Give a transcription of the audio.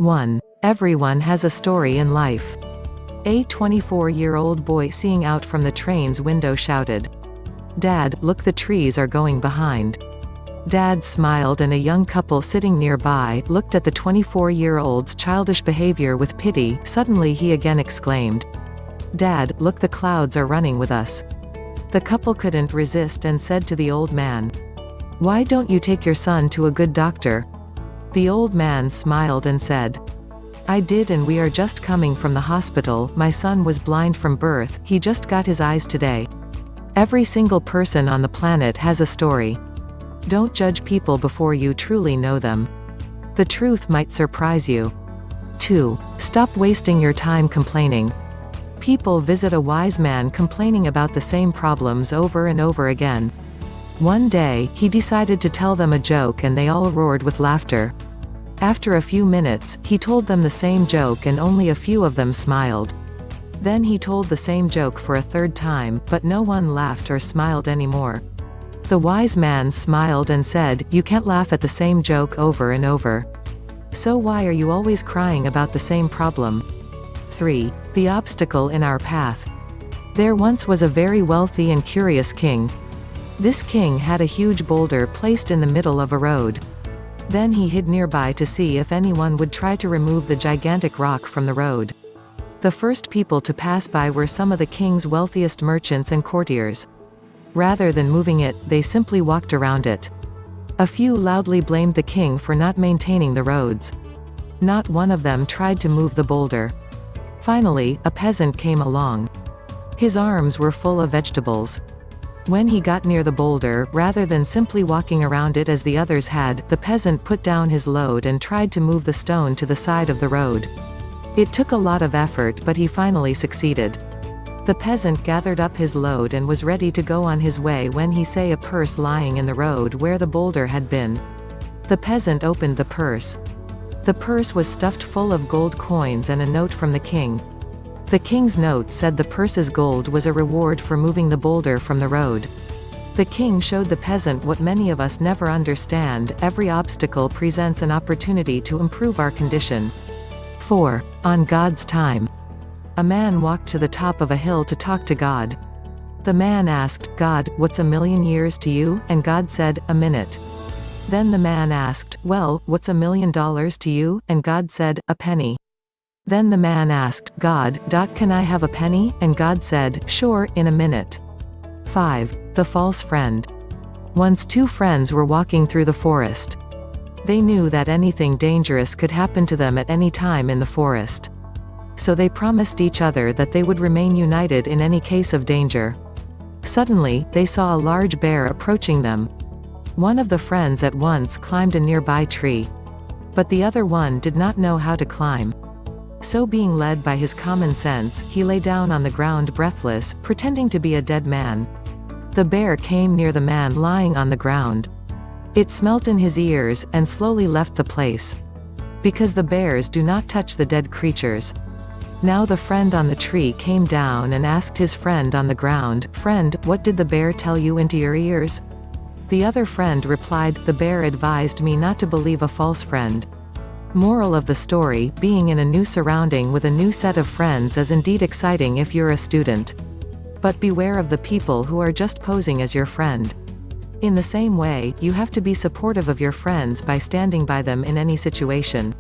1. Everyone has a story in life. A 24-year-old boy seeing out from the train's window shouted, "Dad, look, the trees are going behind." Dad smiled, and a young couple sitting nearby looked at the 24-year-old's childish behavior with pity. Suddenly he again exclaimed, "Dad, look, the clouds are running with us." The couple couldn't resist and said to the old man, "Why don't you take your son to a good doctor?" The old man smiled and said, "I did, and we are just coming from the hospital. My son was blind from birth, he just got his eyes today." Every single person on the planet has a story. Don't judge people before you truly know them. The truth might surprise you. 2. Stop wasting your time complaining. People visit a wise man complaining about the same problems over and over again. One day, he decided to tell them a joke, and they all roared with laughter. After a few minutes, he told them the same joke, and only a few of them smiled. Then he told the same joke for a third time, but no one laughed or smiled anymore. The wise man smiled and said, "You can't laugh at the same joke over and over. So why are you always crying about the same problem?" 3. The obstacle in our path. There once was a very wealthy and curious king. This king had a huge boulder placed in the middle of a road. Then he hid nearby to see if anyone would try to remove the gigantic rock from the road. The first people to pass by were some of the king's wealthiest merchants and courtiers. Rather than moving it, they simply walked around it. A few loudly blamed the king for not maintaining the roads. Not one of them tried to move the boulder. Finally, a peasant came along. His arms were full of vegetables. When he got near the boulder, rather than simply walking around it as the others had, the peasant put down his load and tried to move the stone to the side of the road. It took a lot of effort, but he finally succeeded. The peasant gathered up his load and was ready to go on his way when he saw a purse lying in the road where the boulder had been. The peasant opened the purse. The purse was stuffed full of gold coins and a note from the king. The king's note said the purse's gold was a reward for moving the boulder from the road. The king showed the peasant what many of us never understand: every obstacle presents an opportunity to improve our condition. 4. On God's time. A man walked to the top of a hill to talk to God. The man asked, "God, what's a million years to you?" And God said, "A minute." Then the man asked, "Well, what's $1 million to you?" And God said, "A penny." Then the man asked, "God, can I have a penny?" And God said, "Sure, in a minute." 5. The false friend. Once two friends were walking through the forest. They knew that anything dangerous could happen to them at any time in the forest. So they promised each other that they would remain united in any case of danger. Suddenly, they saw a large bear approaching them. One of the friends at once climbed a nearby tree. But the other one did not know how to climb. So, being led by his common sense, he lay down on the ground breathless, pretending to be a dead man. The bear came near the man lying on the ground. It smelt in his ears, and slowly left the place. Because the bears do not touch the dead creatures. Now the friend on the tree came down and asked his friend on the ground, "Friend, what did the bear tell you into your ears?" The other friend replied, "The bear advised me not to believe a false friend." Moral of the story: being in a new surrounding with a new set of friends is indeed exciting if you're a student. But beware of the people who are just posing as your friend. In the same way, you have to be supportive of your friends by standing by them in any situation.